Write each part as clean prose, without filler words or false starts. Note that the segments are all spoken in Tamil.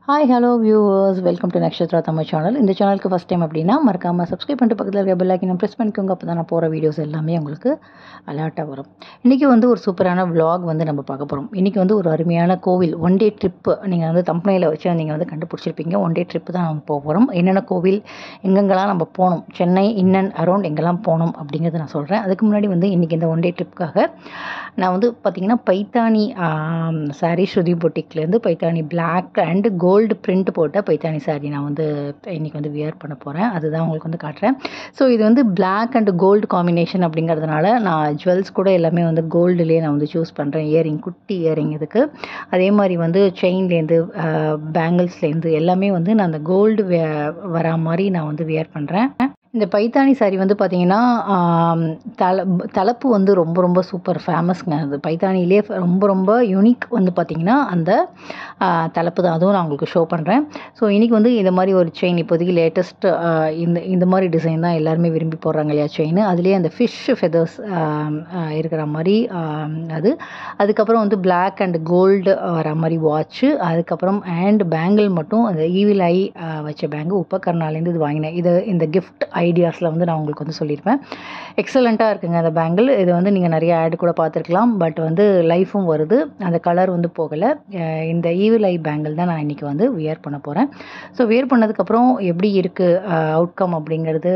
Hi hello viewers, welcome to Nakshatra Tamil channel. இந்த சேனலுக்கு ஃபஸ்ட் டைம் அப்படின்னா மறக்காமல் சப்ஸ்கிரைப் பண்ணிட்டு பக்கத்தில் இருக்க பெல் ஐக்கனை ப்ரெஸ் பண்ணிக்கோங்க. அப்போ தான் நான் போகிற வீடியோஸ் எல்லாமே உங்களுக்கு அலர்ட்டாக வரும். இன்றைக்கி ஒரு சூப்பரான vlog நம்ம பார்க்க போகிறோம். இன்றைக்கி ஒரு அருமையான கோவில் ஒன் டே ட்ரிப்பு. நீங்கள் தம்பனையில் வச்சு நீங்கள் கண்டுபிடிச்சிருப்பீங்க. ஒன் டே ட்ரிப்பு தான் நம்ம போக போகிறோம். என்னென்ன கோவில் எங்கெங்கெல்லாம் நம்ம போகணும், சென்னை இன் அண்ட் அரௌண்ட் எங்கெல்லாம் போகணும் அப்படிங்கிறத நான் சொல்கிறேன். அதுக்கு முன்னாடி இன்றைக்கி இந்த ஒன் டே ட்ரிப்புக்காக நான் பார்த்திங்கன்னா பைத்தானி சாரீ ஸ்ருதி பொட்டிக்லேருந்து Paithani black and gold print போட்ட பைத்தானி சாரீ நான் இன்றைக்கி வியர் பண்ண போகிறேன். அதுதான் உங்களுக்கு காட்டுறேன். ஸோ இது பிளாக் அண்ட் கோல்டு காம்பினேஷன் அப்படிங்கிறதுனால நான் ஜுவல்ஸ் கூட எல்லாமே கோல்டுலேயே நான் சூஸ் பண்ணுறேன். இயரிங், குட்டி இயரிங் இதுக்கு. அதே மாதிரி செயின்லேருந்து பேங்கிள்ஸ்லேருந்து எல்லாமே நான் அந்த கோல்டு வரா மாதிரி நான் வியர் பண்ணுறேன். இந்த பைத்தானி சாரீ பார்த்திங்கன்னா தலைப்பு ரொம்ப ரொம்ப சூப்பர் ஃபேமஸ்ங்க. அது பைத்தானிலே ரொம்ப ரொம்ப யூனிக் பார்த்திங்கன்னா அந்த தலைப்பு தான். அதுவும் நான் உங்களுக்கு ஷோ பண்ணுறேன். ஸோ இன்றைக்கி இந்த மாதிரி ஒரு செயின் இப்போதைக்கு லேட்டஸ்ட் இந்த மாதிரி டிசைன் தான் எல்லாருமே விரும்பி போடுறாங்க இல்லையா செயின். அதுலேயே அந்த ஃபிஷ் ஃபெதர்ஸ் இருக்கிற மாதிரி அதுக்கப்புறம் பிளாக் அண்ட் கோல்டு வர மாதிரி வாட்ச்சு, அதுக்கப்புறம் அண்ட் பேங்கிள் மட்டும் அந்த ஈவில் ஐ வச்ச பேங்கு உப்பக்கர்னாலேருந்து இது வாங்கினேன். இந்த கிஃப்ட் ஐடியாஸில் நான் உங்களுக்கு சொல்லியிருப்பேன். எக்ஸலண்ட்டாக இருக்குங்க அந்த பேங்கிள். இது நீங்கள் நிறைய ஆட் கூட பார்த்துருக்கலாம். பட் லைஃபும் வருது, அந்த கலர் போகலை. இந்த ஈவில் ஐ பேங்கிள் தான் நான் இன்றைக்கி வியர் பண்ண போகிறேன். ஸோ வியர் பண்ணதுக்கப்புறம் எப்படி இருக்குது அவுட்கம் அப்படிங்கிறது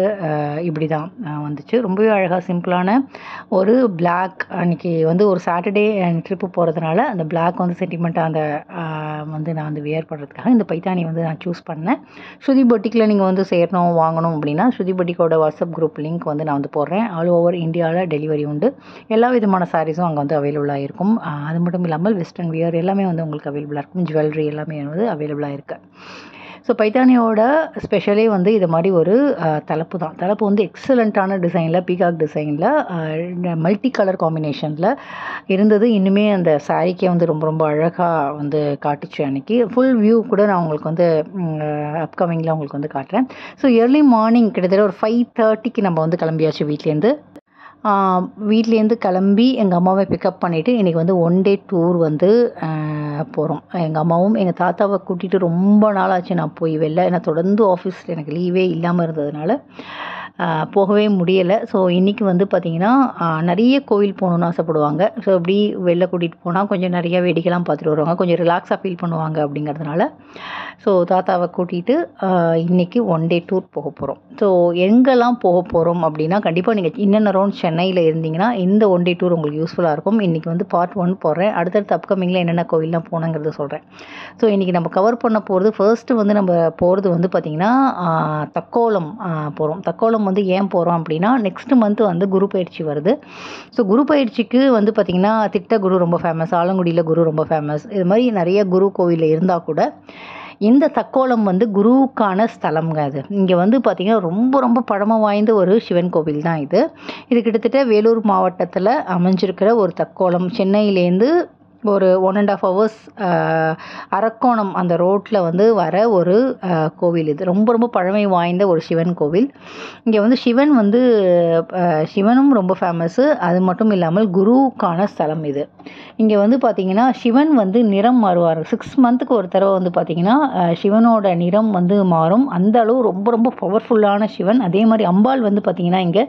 இப்படி தான் வந்துச்சு. ரொம்பவே அழகாக சிம்பிளான ஒரு பிளாக். அன்றைக்கி ஒரு சாட்டர்டே ட்ரிப்பு போகிறதுனால அந்த பிளாக் சென்டிமெண்ட்டாக அந்த நான் வியர் பண்ணுறதுக்காக இந்த பைத்தானி நான் சூஸ் பண்ணேன். ஸ்ருதி பொட்டிக்கில் நீங்கள் சேரணும் வாங்கணும் அப்படின்னா ஸ்ருதி பொட்டிக்கோட வாட்ஸ்அப் குரூப் லிங்க் நான் போடுறேன். ஆல் ஓவர் இந்தியாவில் டெலிவரி உண்டு. எல்லா விதமான சாரீஸும் அங்கே அவைலபிளாக இருக்கும். அது மட்டும் இல்லாமல் வெஸ்டர்ன் வியர் எல்லாமே உங்களுக்கு அவைலபிளாக இருக்கும். ஜுவல்லரி எல்லாமே அவைலபிளாக இருக்குது. ஸோ பைத்தானியோட ஸ்பெஷலே இது மாதிரி ஒரு தலைப்பு தான். தலைப்பு எக்ஸலண்ட்டான டிசைனில், பீகாக் டிசைனில் மல்டி கலர் காம்பினேஷனில் இருந்தது. இன்னுமே அந்த சாரீக்கே ரொம்ப ரொம்ப அழகாக காட்டுச்சு. அன்றைக்கி ஃபுல் வியூ கூட நான் உங்களுக்கு அப்கமிங்கில் உங்களுக்கு காட்டுறேன். ஸோ ஏர்லி மார்னிங் கிட்டத்தட்ட ஒரு 5:30க்கு நம்ம கிளம்பியாச்சு வீட்லேருந்து கிளம்பி எங்கள் அம்மாவை பிக்கப் பண்ணிவிட்டு இன்றைக்கி ஒன் டே டூர் போகிறோம். எங்கள் அம்மாவும் எங்கள் தாத்தாவை கூட்டிகிட்டு ரொம்ப நாள் ஆச்சு நான் போய் வெளில. ஏன்னா தொடர்ந்து ஆஃபீஸில் எனக்கு லீவே இல்லாமல் இருந்ததுனால போகவே முடியலை. ஸோ இன்றைக்கி பார்த்திங்கன்னா நிறைய கோவில் போகணுன்னு ஆசைப்படுவாங்க. ஸோ இப்படி வெளில கூட்டிகிட்டு போனால் கொஞ்சம் நிறைய வேடிக்கைலாம் பார்த்துட்டு வருவாங்க, கொஞ்சம் ரிலாக்ஸாக ஃபீல் பண்ணுவாங்க அப்படிங்கிறதுனால ஸோ தாத்தாவை கூட்டிகிட்டு இன்றைக்கி ஒன் டே டூர் போக போகிறோம். ஸோ எங்கெல்லாம் போக போகிறோம் அப்படின்னா கண்டிப்பாக நீங்கள் இன்னும் அரௌண்ட் சென்னையில் இருந்தீங்கன்னா இந்த ஒன் டே டூர் உங்களுக்கு யூஸ்ஃபுல்லாக இருக்கும். இன்றைக்கி பார்ட் 1 போடுறேன். அடுத்தடுத்து அப்கமிங்கில் என்னென்ன கோவில்லாம் போனங்கிறத சொல்கிறேன். ஸோ இன்றைக்கி நம்ம கவர் பண்ண போகிறது ஃபர்ஸ்ட்டு நம்ம போகிறது பார்த்திங்கன்னா தக்கோலம் போகிறோம். தக்கோலம் ஏன் போகிறோம் அப்படின்னா நெக்ஸ்ட் மந்த் குரு பயிற்சி வருது. ஸோ குரு பயிற்சிக்கு பார்த்திங்கன்னா திட்ட குரு ரொம்ப ஃபேமஸ், ஆலங்குடியில் குரு ரொம்ப ஃபேமஸ். இது மாதிரி நிறைய குரு கோவிலில் இருந்தால் கூட இந்த தக்கோலம் குருவுக்கான ஸ்தலம்ங்க. அது இங்கே பார்த்திங்கன்னா ரொம்ப ரொம்ப பழமை வாய்ந்த ஒரு சிவன் கோவில் தான் இது. இது கிட்டத்தட்ட வேலூர் மாவட்டத்தில் அமைஞ்சிருக்கிற ஒரு தக்கோலம். சென்னையிலேருந்து ஒரு 1.5 hours அரக்கோணம் அந்த ரோட்டில் வர ஒரு கோவில். இது ரொம்ப ரொம்ப பழமை வாய்ந்த ஒரு சிவன் கோவில். இங்கே சிவன் சிவனும் ரொம்ப ஃபேமஸ்ஸு. அது மட்டும் இல்லாமல் குருவுக்கான ஸ்தலம் இது. இங்கே பார்த்திங்கன்னா சிவன் நிறம் மாறுவார். 6 months ஒரு தடவை பார்த்திங்கன்னா சிவனோட நிறம் மாறும். அந்த அளவு ரொம்ப ரொம்ப பவர்ஃபுல்லான சிவன். அதே மாதிரி அம்பாள் பார்த்திங்கன்னா இங்கே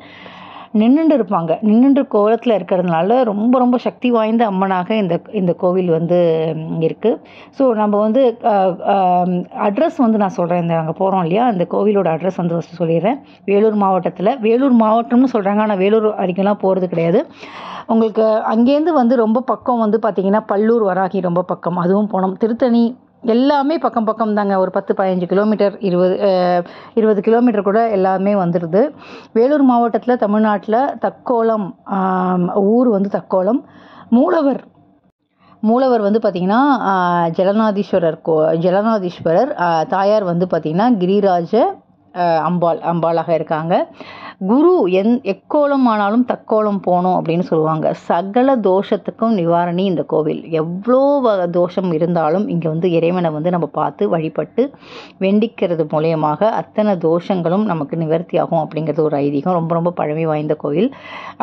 நின்றுட்டு இருப்பாங்க. நின்றுட்டு கோலத்தில் இருக்கிறதுனால ரொம்ப ரொம்ப சக்தி வாய்ந்த அம்மனாக இந்த கோவில் இருக்குது. ஸோ நம்ம அட்ரஸ் நான் சொல்கிறேன். நாங்கள் போகிறோம் இல்லையா, அந்த கோவிலோட அட்ரஸ் ஃபஸ்ட்டு சொல்லிடுறேன். வேலூர் மாவட்டத்தில், வேலூர் மாவட்டம்னு சொல்கிறாங்க, ஆனால் வேலூர் வரைக்கும்லாம் போகிறது கிடையாது. உங்களுக்கு அங்கேருந்து ரொம்ப பக்கம் பார்த்திங்கன்னா பல்லூர் வராகி ரொம்ப பக்கம், அதுவும் போனோம். திருத்தணி எல்லாமே பக்கம் பக்கம் தாங்க. ஒரு 10-15 கிலோமீட்டர், 20 கிலோமீட்டர் கூட எல்லாமே வந்துடுது. வேலூர் மாவட்டத்தில் தமிழ்நாட்டில் தக்கோலம் ஊர் தக்கோலம். மூலவர் பார்த்திங்கன்னா ஜலநாதீஸ்வரர். தாயார் பார்த்திங்கன்னா கிரிராஜ அம்பாளாக இருக்காங்க. குரு எக்கோலம் ஆனாலும் தக்கோலம் போகணும் அப்படின்னு சொல்லுவாங்க. சகல தோஷத்துக்கும் நிவாரணி இந்த கோவில். எவ்வளோ தோஷம் இருந்தாலும் இங்கே வந்து இறைவனை வந்து நம்ம பார்த்து வழிபட்டு வேண்டிக்கிறது மூலியமாக அத்தனை தோஷங்களும் நமக்கு நிவர்த்தி ஆகும் அப்படிங்கிறது ஒரு ஐதீகம். ரொம்ப ரொம்ப பழமை வாய்ந்த கோவில்.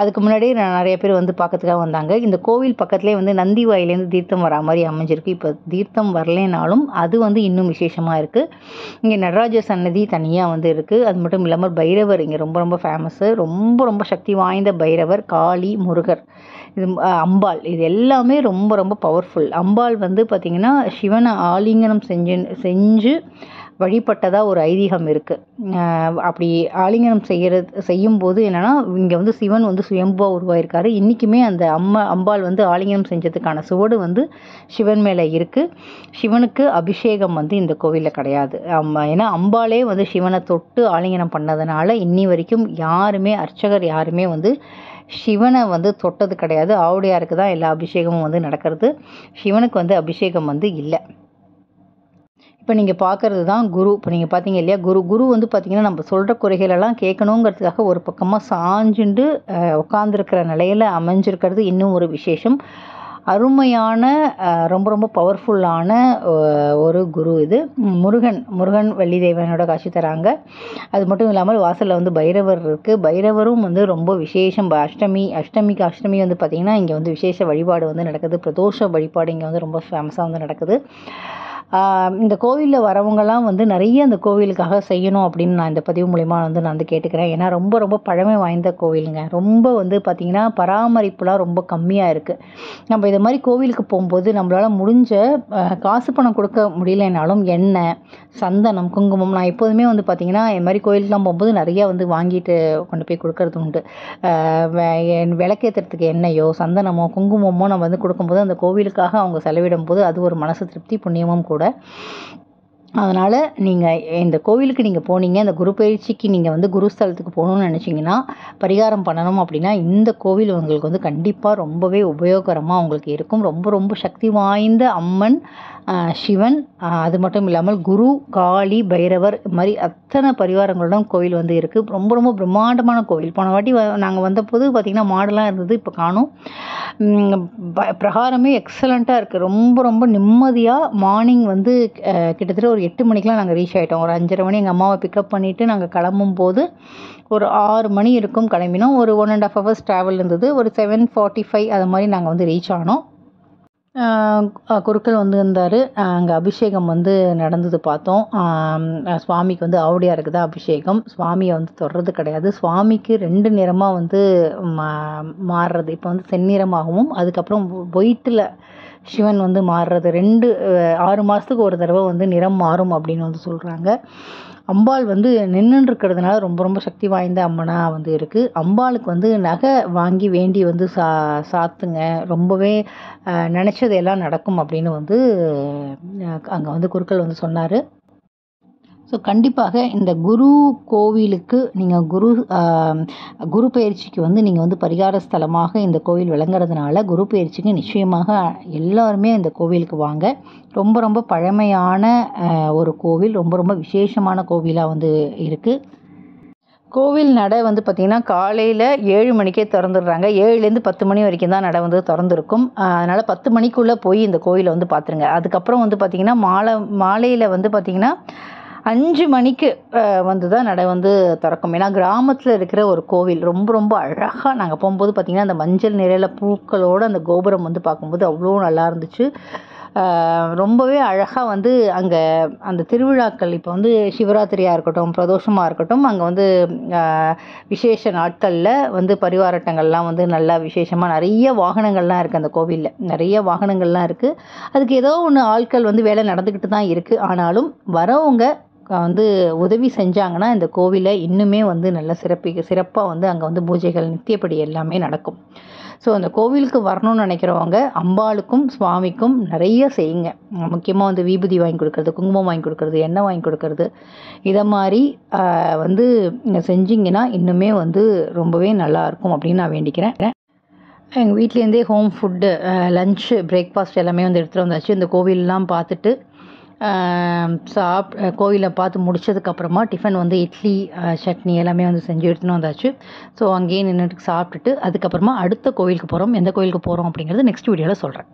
அதுக்கு முன்னாடியே நிறைய பேர் வந்து பார்க்கறதுக்காக வந்தாங்க. இந்த கோவில் பக்கத்துலேயே வந்து நந்தி வாயிலேருந்து தீர்த்தம் வரா மாதிரி அமைஞ்சிருக்கு. இப்போ தீர்த்தம் வரலைனாலும் அது வந்து இன்னும் விசேஷமாக இருக்குது. இங்கே நடராஜ சன்னதி தனியாக வந்து இருக்குது. அது மட்டும் இல்லாமல் பைரவர் இங்கே ரொம்ப ரொம்ப ஃபேமஸ்ஸு. ரொம்ப ரொம்ப சக்தி வாய்ந்த பைரவர், காளி, முருகர், இது அம்பாள், இது எல்லாமே ரொம்ப ரொம்ப பவர்ஃபுல். அம்பாள் வந்து பார்த்திங்கன்னா சிவனை ஆலிங்கனம் செஞ்சு வழிபட்டதாக ஒரு ஐதீகம் இருக்குது. அப்படி ஆலிங்கனம் செய்யும்போது என்னென்னா இங்கே வந்து சிவன் வந்து சுயம்புவாக உருவாயிருக்காரு. இன்றைக்குமே அந்த அம்பாள் வந்து ஆலிங்கனம் செஞ்சதுக்கான சுவடு வந்து சிவன் மேலே இருக்குது. சிவனுக்கு அபிஷேகம் வந்து இந்த கோவிலில் கிடையாது. ஏன்னா அம்பாளே வந்து சிவனை தொட்டு ஆலிங்கனம் பண்ணதுனால இன்னி வரைக்கும் யாருமே அர்ச்சகர் யாருமே வந்து சிவனை வந்து தொட்டது கிடையாது. ஆவுடையாருக்கு தான் எல்லா அபிஷேகமும் வந்து நடக்கிறது. சிவனுக்கு வந்து அபிஷேகம் வந்து இல்லை. இப்போ நீங்கள் பார்க்குறது தான் குரு. இப்போ நீங்கள் பார்த்தீங்க இல்லையா, குரு வந்து பார்த்திங்கன்னா நம்ம சொல்கிற குறைகளெல்லாம் கேட்கணுங்கிறதுக்காக ஒரு பக்கமாக சாஞ்சுண்டு உட்காந்துருக்கிற நிலையில் அமைஞ்சிருக்கிறது இன்னும் ஒரு விசேஷம். அருமையான ரொம்ப ரொம்ப பவர்ஃபுல்லான ஒரு குரு இது. முருகன் வள்ளி தேவனோட காட்சி தராங்க. அது மட்டும் இல்லாமல் வாசலில் வந்து பைரவர் இருக்குது. பைரவரும் வந்து ரொம்ப விசேஷம். அஷ்டமி வந்து பார்த்திங்கன்னா இங்கே வந்து விசேஷ வழிபாடு வந்து நடக்குது. பிரதோஷ வழிபாடு இங்கே வந்து ரொம்ப ஃபேமஸாக வந்து நடக்குது. இந்த கோவிலில் வரவங்கெல்லாம் வந்து நிறைய அந்த கோவிலுக்காக செய்யணும் அப்படின்னு நான் இந்த பதிவு மூலிமா வந்து நான் வந்து கேட்டுக்கிறேன். ஏன்னா ரொம்ப ரொம்ப பழமை வாய்ந்த கோவிலுங்க. ரொம்ப வந்து பார்த்திங்கன்னா பராமரிப்புலாம் ரொம்ப கம்மியாக இருக்குது. நம்ம இது மாதிரி கோவிலுக்கு போகும்போது நம்மளால் முடிஞ்ச காசு பணம் கொடுக்க முடியலைனாலும் எண்ணெய், சந்தனம், குங்குமம், நான் எப்போதுமே வந்து பார்த்திங்கன்னா இது மாதிரி கோவிலுக்குலாம் போகும்போது நிறையா வந்து வாங்கிட்டு கொண்டு போய் கொடுக்கறது உண்டு. விளக்கேற்றுறதுக்கு எண்ணெயோ சந்தனமோ குங்குமமோ நம்ம வந்து கொடுக்கும்போது அந்த கோவிலுக்காக அவங்க செலவிடும் போது அது ஒரு மனசு திருப்தி புண்ணியமும் கூட. அதனால் நீங்கள் இந்த கோவிலுக்கு நீங்கள் போனீங்க, இந்த குரு பயிற்சிக்கு நீங்கள் வந்து குருஸ்தலத்துக்கு போகணுன்னு நினச்சிங்கன்னா, பரிகாரம் பண்ணணும் அப்படின்னா இந்த கோவில் உங்களுக்கு வந்து கண்டிப்பாக ரொம்பவே உபயோகரமாக உங்களுக்கு இருக்கும். ரொம்ப ரொம்ப சக்தி வாய்ந்த அம்மன், சிவன், அது மட்டும் இல்லாமல் குரு, காளி, பைரவர், இது மாதிரி அத்தனை பரிவாரங்களுடன் கோவில் வந்து இருக்குது. ரொம்ப ரொம்ப பிரம்மாண்டமான கோவில். போன வாட்டி நாங்கள் வந்தபோது பார்த்திங்கன்னா மாடெல்லாம் இருந்தது, இப்போ காணும். பிரகாரமே எக்ஸலண்ட்டாக இருக்குது. ரொம்ப ரொம்ப நிம்மதியாக மார்னிங் வந்து கிட்டத்தட்ட ஒரு 8 மணிக்கெலாம் நாங்கள் ரீச் ஆகிட்டோம். ஒரு 5:30 மணி எங்கள் அம்மாவை பிக்கப் பண்ணிவிட்டு நாங்கள் கிளம்பும் போது ஒரு 6 மணி இருக்கும் கிளம்பினோம். ஒரு 1.5 hours ட்ராவல் இருந்தது. ஒரு 7:45 அது மாதிரி நாங்கள் வந்து ரீச் ஆனோம். குருக்கள் வந்து இருந்தார். அங்கே அபிஷேகம் வந்து நடந்தது பார்த்தோம். சுவாமிக்கு வந்து ஆவுடையாருக்கு தான் அபிஷேகம். சுவாமியை வந்து தொடுறது கிடையாது. சுவாமிக்கு 2 நிறமாக வந்து மாறுறது. இப்போ வந்து செந்நிறமாகவும் அதுக்கப்புறம் ஒயிட்டில் சிவன் வந்து மாறுறது. 6 மாதத்துக்கு ஒரு தடவை வந்து நிறம் மாறும் அப்படின்னு வந்து சொல்கிறாங்க. அம்பாள் வந்து நின்றுருக்கிறதுனால ரொம்ப ரொம்ப சக்தி வாய்ந்த அம்மனாக வந்து இருக்குது. அம்பாளுக்கு வந்து நகை வாங்கி வேண்டி வந்து சாத்துங்க, ரொம்பவே நினச்சதெல்லாம் நடக்கும் அப்படின்னு வந்து அங்கே வந்து குருக்கள் வந்து சொன்னார். ஸோ கண்டிப்பாக இந்த குரு கோவிலுக்கு நீங்கள் குரு பயிற்சிக்கு வந்து நீங்கள் வந்து பரிகார ஸ்தலமாக இந்த கோவில் விளங்குறதுனால குரு பயிற்சிக்கு நிச்சயமாக எல்லாருமே இந்த கோவிலுக்கு வாங்க. ரொம்ப ரொம்ப பழமையான ஒரு கோவில், ரொம்ப ரொம்ப விசேஷமான கோவிலாக வந்து இருக்குது. கோவில் நடை வந்து பார்த்திங்கன்னா காலையில் 7 மணிக்கே திறந்துடுறாங்க. 7லேருந்து 10 மணி வரைக்கும் தான் நடை வந்து திறந்துருக்கும். அதனால் 10 மணிக்குள்ளே போய் இந்த கோவிலை வந்து பார்த்துருங்க. அதுக்கப்புறம் வந்து பார்த்திங்கன்னா மாலையில் வந்து பார்த்திங்கன்னா 5 மணிக்கு வந்து தான் நடை வந்து திறக்கும். ஏன்னா கிராமத்தில் இருக்கிற ஒரு கோவில் ரொம்ப ரொம்ப அழகாக நாங்கள் போகும்போது பார்த்திங்கன்னா அந்த மஞ்சள் நிற பூக்களோடு அந்த கோபுரம் வந்து பார்க்கும்போது அவ்வளோ நல்லா இருந்துச்சு. ரொம்பவே அழகாக வந்து அங்கே அந்த திருவிழாக்கள் இப்போ வந்து சிவராத்திரியாக இருக்கட்டும், பிரதோஷமாக இருக்கட்டும், அங்கே வந்து விசேஷ நாட்களில் வந்து பரிவாரட்டங்கள்லாம் வந்து நல்லா விசேஷமாக நிறைய வாகனங்கள்லாம் இருக்குது. அந்த கோவிலில் நிறைய வாகனங்கள்லாம் இருக்குது. அதுக்கு ஏதோ ஒன்று ஆட்கள் வந்து வேலை நடந்துக்கிட்டு தான் இருக்குது. ஆனாலும் வரவங்க வந்து உதவி செஞ்சாங்கன்னா இந்த கோவிலை இன்னுமே வந்து நல்ல சிறப்பாக வந்து அங்கே வந்து பூஜைகள் நித்தியப்படி எல்லாமே நடக்கும். ஸோ அந்த கோவிலுக்கு வரணும்னு நினைக்கிறவங்க அம்பாளுக்கும் சுவாமிக்கும் நிறைய செய்யுங்க. முக்கியமாக வந்து விபூதி வாங்கி கொடுக்கறது, குங்குமம் வாங்கி கொடுக்கறது, எண்ணெய் வாங்கி கொடுக்கறது, இதை மாதிரி வந்து செஞ்சிங்கன்னா இன்னுமே வந்து ரொம்பவே நல்லாயிருக்கும் அப்படின்னு நான் வேண்டிக்கிறேன். எங்கள் வீட்லேருந்தே ஹோம் ஃபுட்டு, லன்ச்சு, பிரேக்ஃபாஸ்ட் எல்லாமே வந்து எடுத்துகிட்டு வந்தாச்சு. இந்த கோவிலெலாம் பார்த்துட்டு கோயிலை பார்த்து முடிச்சதுக்கப்புறமா டிஃபன் வந்து இட்லி சட்னி எல்லாமே வந்து செஞ்சு எடுத்துன்னு வந்தாச்சு. ஸோ அங்கேயே நின்றுட்டு சாப்பிட்டுட்டு அதுக்கப்புறமா அடுத்த கோவிலுக்கு போகிறோம். எந்த கோயிலுக்கு போகிறோம் அப்படிங்கிறது நெக்ஸ்ட் வீடியோவில் சொல்கிறேன்.